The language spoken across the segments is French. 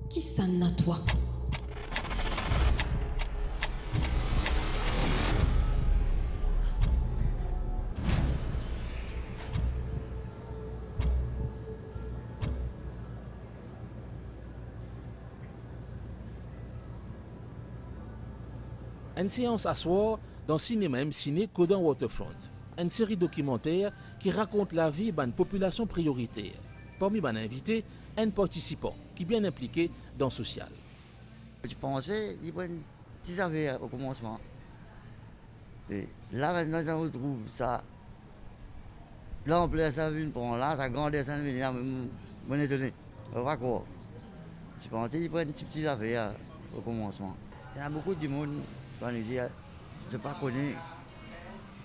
Qui ça n'a toi? Une séance à soir dans le cinéma M-Ciné Codan Waterfront. Une série documentaire qui raconte la vie d'une population prioritaire. Parmi les invités, un participant qui est bien impliqué dans le social. Je pensais qu'il y a une petite affaire au commencement. Et là, maintenant, on retrouve ça. Là, on plaît ça, une pour là, ça grandit, ça devient là, je suis étonné. On va quoi? Je pensais qu'il y a une petite affaire au commencement. Il y a beaucoup de monde, je ne pas connais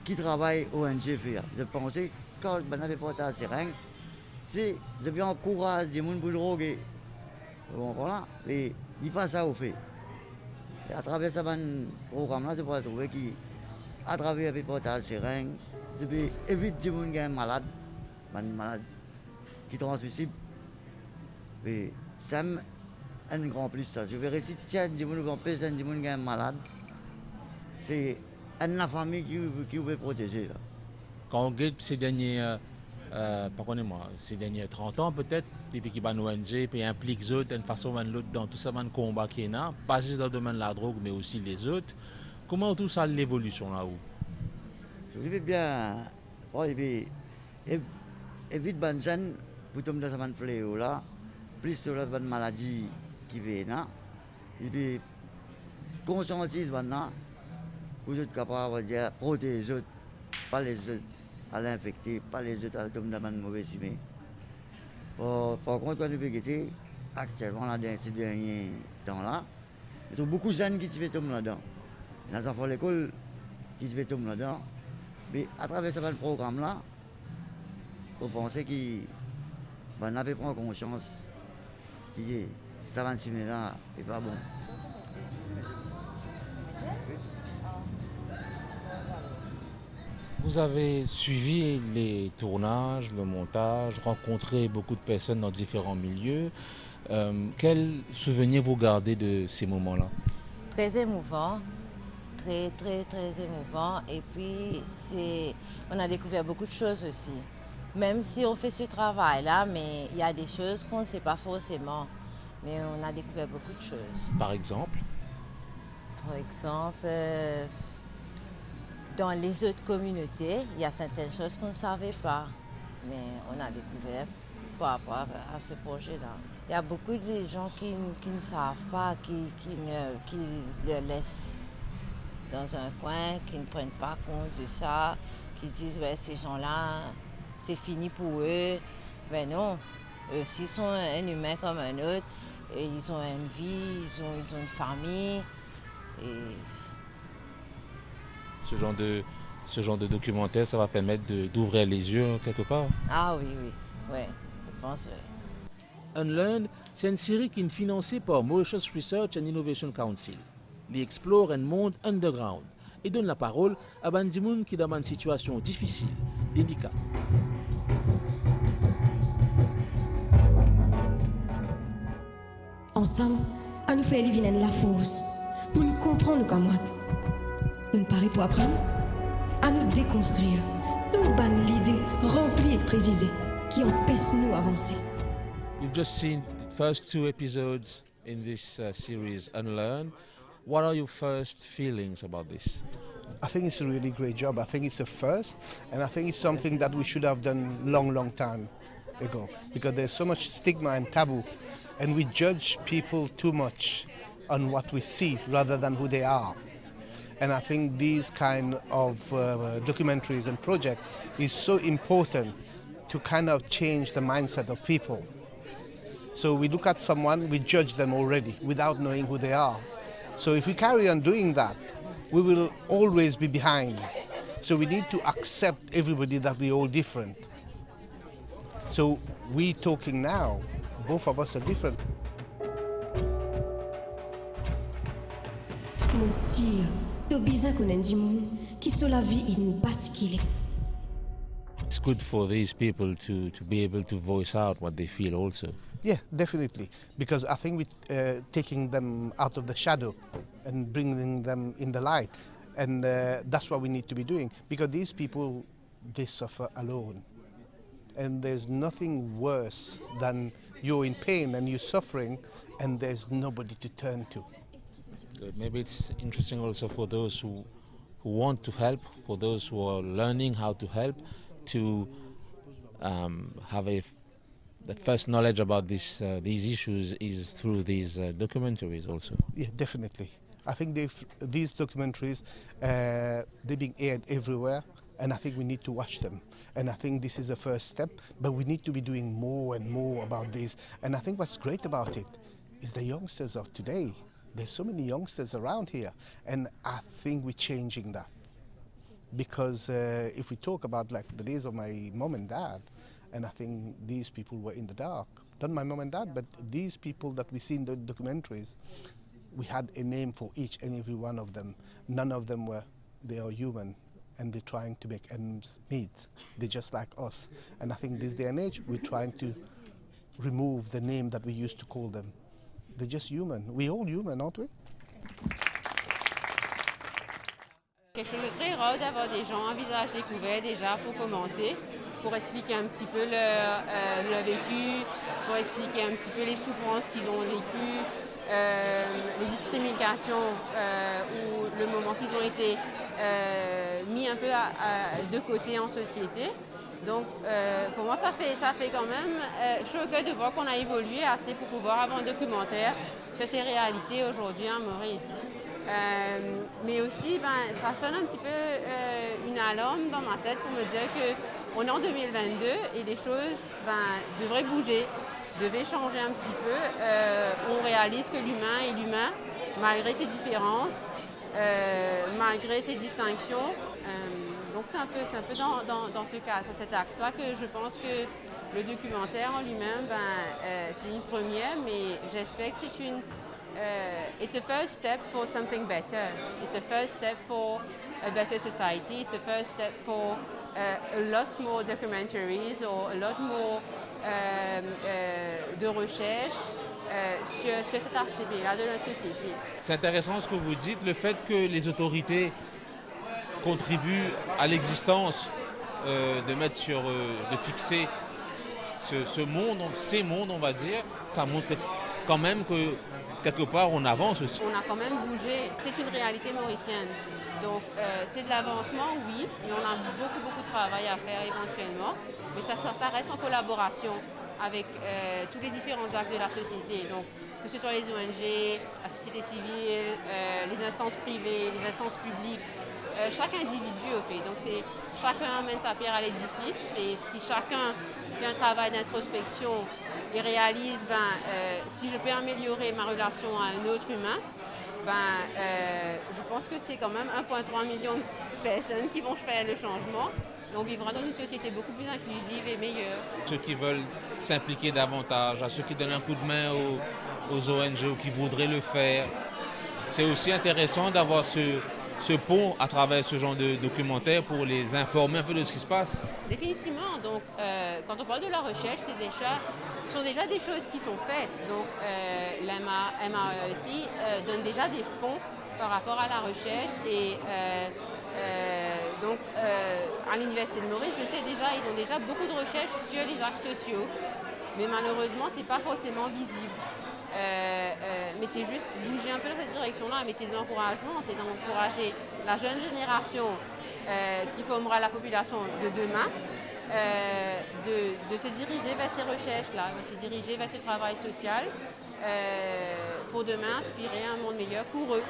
qui travaille au ONG. Je pensais que quand on avait porté à Seringue, c'est de bien encourager les gens pour droguer. Bon, voilà, et il passe ça au fait. Et à travers ce programme-là, je pourrais trouver qu'à travers les portages Seringue, je peux éviter les gens qui sont malades, qui sont transmissibles. Et ça me un grand plus ça. Je verrai si tiens, des gens qui ont des gens qui sont malades, c'est une famille qui veut protéger. Là. Quand on regarde ces derniers, ces derniers 30 ans peut-être, depuis qu'il y a une ONG, puis implique les autres d'une façon ou d'une autre dans tout ça, dans le combat qui est là, pas juste dans le domaine de la drogue, mais aussi les autres. Comment tout ça, l'évolution là-haut? Je vais bien, éviter les gens pour tomber dans ce fléau là, plus de la maladie qui vient là, et puis conscientiser maintenant pour être capable de protéger les autres, pas les autres à l'infecter, pas les autres à tomber dans une mauvaise humée. Par contre, quand nous veillons actuellement là, dans ces derniers temps-là, il y a beaucoup de jeunes qui se font tomber là-dedans. Les enfants de l'école qui se font tomber là-dedans. Mais à travers ce programme-là, on pensait qu'ils avaient pris conscience que ça va se là n'est pas bon. Vous avez suivi les tournages, le montage, rencontré beaucoup de personnes dans différents milieux. Quels souvenirs vous gardez de ces moments-là? Très émouvant, très émouvant. Et puis, on a découvert beaucoup de choses aussi. Même si on fait ce travail-là, mais il y a des choses qu'on ne sait pas forcément. Mais on a découvert beaucoup de choses. Par exemple? Par exemple, dans les autres communautés, il y a certaines choses qu'on ne savait pas. Mais on a découvert par rapport à ce projet-là. Il y a beaucoup de gens qui ne savent pas, qui le laissent dans un coin, qui ne prennent pas compte de ça, qui disent ouais, ces gens-là, c'est fini pour eux. Mais non, eux aussi sont un humain comme un autre. Et ils ont une vie, ils ont une famille. Et Ce genre de documentaire, ça va permettre d'ouvrir les yeux quelque part. ah oui, ouais, je pense. Ouais. Unlearn, c'est une série qui est financée par Mauritius Research and Innovation Council. Il explore un monde underground et donne la parole à des gens qui sont dans une situation difficile, délicate. Ensemble, à nous faire livrer la force, pour nous comprendre comme moi. Nous parler pour apprendre, à nous déconstruire, nous ban l'idée remplie et précisée qui empêche nous avancer. You've just seen the first 2 episodes in this series, Unlearn. What are your first feelings about this? I think it's a really great job. I think it's a first, and I think it's something that we should have done long time ago, because there's so much stigma and taboo, and we judge people too much on what we see rather than who they are. And I think these kind of documentaries and projects is so important to kind of change the mindset of people. So we look at someone, we judge them already without knowing who they are. So if we carry on doing that, we will always be behind. So we need to accept everybody that we're all different. So we talking now, both of us are different. Mon sire, t'as besoin qu'on ait du monde qui sur la vie il ne pas ce qu'il est. good for these people to be able to voice out what they feel also. Yeah, definitely. Because I think with taking them out of the shadow and bringing them in the light, and that's what we need to be doing. Because these people, they suffer alone. And there's nothing worse than you're in pain and you're suffering and there's nobody to turn to. Good. Maybe it's interesting also for those who want to help, for those who are learning how to help, to have the first knowledge about these issues is through these documentaries also. Yeah, definitely. I think these documentaries, they're being aired everywhere, and I think we need to watch them. And I think this is a first step, but we need to be doing more and more about this. And I think what's great about it is the youngsters of today. There's so many youngsters around here, and I think we're changing that. Because if we talk about like the days of my mom and dad, and I think these people were in the dark. Not my mom and dad, but these people that we see in the documentaries, we had a name for each and every one of them. None of them they are human, and they're trying to make ends meet. They're just like us. And I think this day and age, we're trying to remove the name that we used to call them. They're just human. We're all human, aren't we? Quelque chose de très rare d'avoir des gens à visage découvert déjà pour commencer, pour expliquer un petit peu leur vécu, pour expliquer un petit peu les souffrances qu'ils ont vécues, les discriminations ou le moment qu'ils ont été mis un peu de côté en société. Donc pour moi ça fait quand même chaud au cœur de voir qu'on a évolué assez pour pouvoir avoir un documentaire sur ces réalités aujourd'hui en Maurice. Mais aussi, ça sonne un petit peu une alarme dans ma tête pour me dire qu'on est en 2022 et les choses devraient bouger, devaient changer un petit peu. On réalise que l'humain est l'humain, malgré ses différences, malgré ses distinctions. Donc c'est un peu dans ce cas, dans cet axe-là que je pense que le documentaire en lui-même, c'est une première, mais j'espère que c'est une... it's a first step for something better. It's a first step for a better society. It's a first step for a lot more documentaries or a lot more de recherche sur cet aspect-là de notre société. C'est intéressant ce que vous dites, le fait que les autorités contribuent à l'existence de mettre de fixer ces mondes, on va dire, ça montre quand même que quelque part, on avance aussi. On a quand même bougé. C'est une réalité mauricienne. Donc, c'est de l'avancement, oui, mais on a beaucoup de travail à faire éventuellement. Mais ça reste en collaboration avec tous les différents actes de la société. Donc, que ce soit les ONG, la société civile, les instances privées, les instances publiques, chaque individu au fait. Donc, chacun amène sa pierre à l'édifice. Si chacun fait un travail d'introspection et réalise, si je peux améliorer ma relation à un autre humain, je pense que c'est quand même 1,3 million de personnes qui vont faire le changement. Et on vivra dans une société beaucoup plus inclusive et meilleure. Ceux qui veulent s'impliquer davantage, à ceux qui donnent un coup de main aux ONG ou qui voudraient le faire, c'est aussi intéressant d'avoir ce pont à travers ce genre de documentaire pour les informer un peu de ce qui se passe. Définitivement. Donc, quand on parle de la recherche, ce sont déjà des choses qui sont faites. Donc, la MAEC donne déjà des fonds par rapport à la recherche et donc à l'Université de Maurice, je sais déjà, ils ont déjà beaucoup de recherches sur les actes sociaux, mais malheureusement, ce n'est pas forcément visible. Mais c'est juste bouger un peu dans cette direction-là, mais c'est de l'encouragement, c'est d'encourager la jeune génération qui formera la population de demain, de se diriger vers ces recherches-là, de se diriger vers ce travail social pour demain inspirer un monde meilleur pour eux,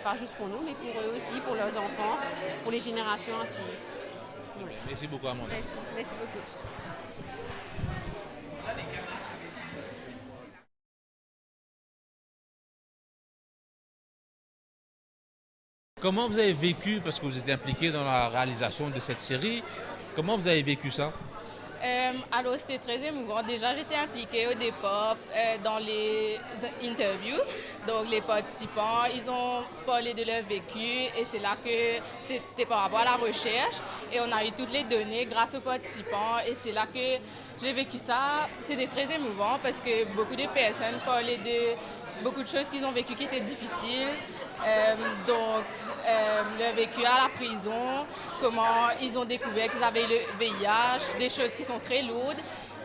pas juste pour nous, mais pour eux aussi, pour leurs enfants, pour les générations à suivre. Oui. Merci beaucoup, Amanda. Merci beaucoup. Comment vous avez vécu, parce que vous êtes impliqué dans la réalisation de cette série, comment vous avez vécu ça? Alors c'était très émouvant. Déjà j'étais impliquée au départ dans les interviews. Donc les participants, ils ont parlé de leur vécu et c'est là que c'était par rapport à la recherche. Et on a eu toutes les données grâce aux participants et c'est là que j'ai vécu ça. C'était très émouvant parce que beaucoup de personnes parlaient de beaucoup de choses qu'ils ont vécues qui étaient difficiles. Donc, leur vécu à la prison, comment ils ont découvert qu'ils avaient le VIH, des choses qui sont très lourdes.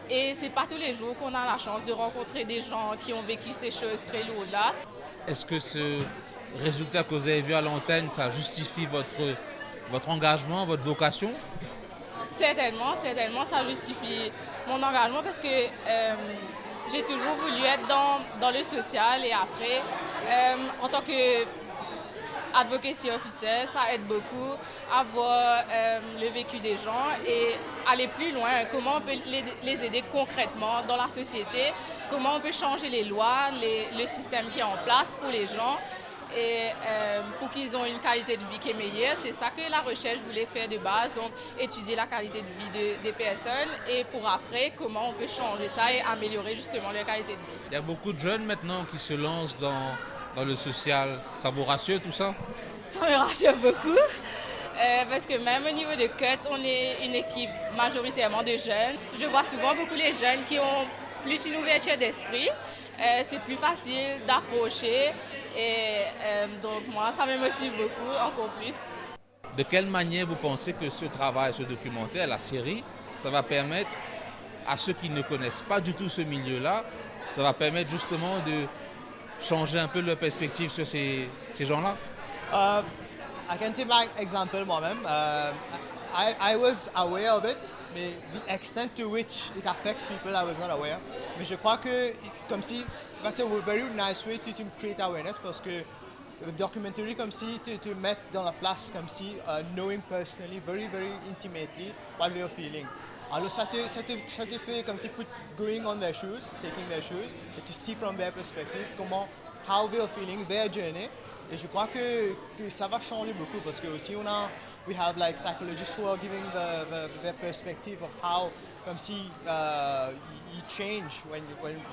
Et c'est pas tous les jours qu'on a la chance de rencontrer des gens qui ont vécu ces choses très lourdes-là. Est-ce que ce résultat que vous avez vu à l'antenne, ça justifie votre engagement, votre vocation? Certainement, certainement, ça justifie mon engagement parce que j'ai toujours voulu être dans le social et après, en tant que advocacy officer, ça aide beaucoup à voir le vécu des gens et aller plus loin, comment on peut les aider concrètement dans la société, comment on peut changer les lois, le système qui est en place pour les gens et pour qu'ils aient une qualité de vie qui est meilleure. C'est ça que la recherche voulait faire de base, donc étudier la qualité de vie des personnes et pour après, comment on peut changer ça et améliorer justement leur qualité de vie. Il y a beaucoup de jeunes maintenant qui se lancent dans le social. Ça vous rassure tout ça? Ça me rassure beaucoup parce que même au niveau de CUT, on est une équipe majoritairement de jeunes. Je vois souvent beaucoup les jeunes qui ont plus une ouverture d'esprit. C'est plus facile d'approcher et donc moi, ça me motive beaucoup, encore plus. De quelle manière vous pensez que ce travail, ce documentaire, la série, ça va permettre à ceux qui ne connaissent pas du tout ce milieu-là, ça va permettre justement de changer un peu leur perspective sur ces gens-là? I can take my example moi-même. I was aware of it, mais the extent to which it affects people, I was not aware. Mais je crois que, comme si, that's a very nice way to create awareness parce que le documentary, comme si, te met dans la place, comme si, knowing personally, very, very intimately, what they are feeling. Alors ça te fait comme si going on their shoes, taking their shoes, et to see from their perspective how they are feeling, their journey. Et je crois que ça va changer beaucoup parce que aussi we have like psychologists who are giving their perspective of how, comme si you change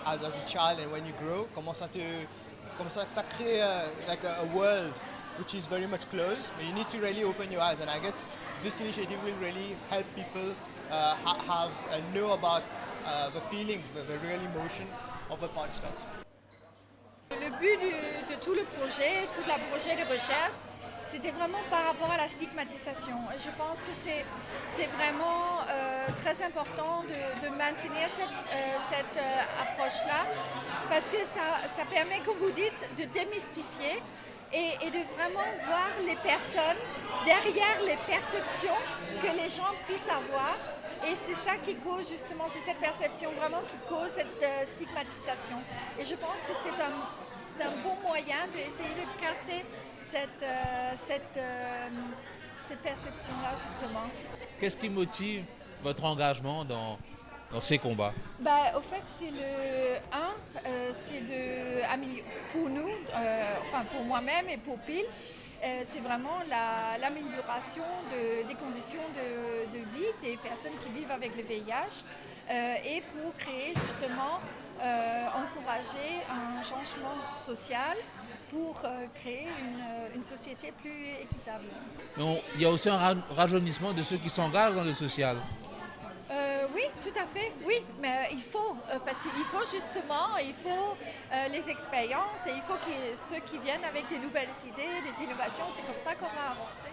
as a child and when you grow, comment ça crée like a world which is very much closed, but you need to really open your eyes. And I guess this initiative will really help people know about the feeling, the real emotion of the participants. Le but de tout le projet, tout le projet de recherche, c'était vraiment par rapport à la stigmatisation. Et je pense que c'est vraiment très important de maintenir cette approche-là parce que ça permet, comme vous dites, de démystifier et de vraiment voir les personnes derrière les perceptions que les gens puissent avoir. Et c'est ça qui cause justement, c'est cette perception vraiment qui cause cette stigmatisation. Et je pense que c'est un bon moyen d'essayer de casser cette perception-là justement. Qu'est-ce qui motive votre engagement dans ces combats? Au fait, c'est pour nous, enfin pour moi-même et pour PILS, c'est vraiment l'amélioration des conditions de vie des personnes qui vivent avec le VIH et pour créer justement, encourager un changement social pour créer une société plus équitable. Mais il y a aussi un rajeunissement de ceux qui s'engagent dans le social. Oui, tout à fait, oui, mais il faut, parce qu'il faut justement, les expériences et il faut que ceux qui viennent avec des nouvelles idées, des innovations, c'est comme ça qu'on va avancer.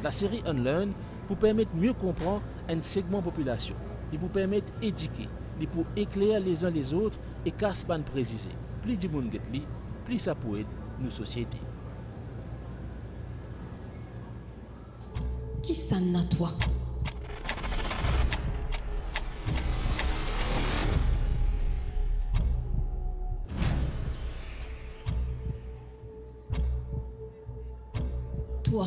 La série Unlearn vous permet de mieux comprendre un segment de population. Il vous permet d'éduquer, de pour éclairer les uns les autres et casse pas de préciser. Plus de monde get li, plus ça peut aider nos sociétés. Qui ça n'a toi? Toi.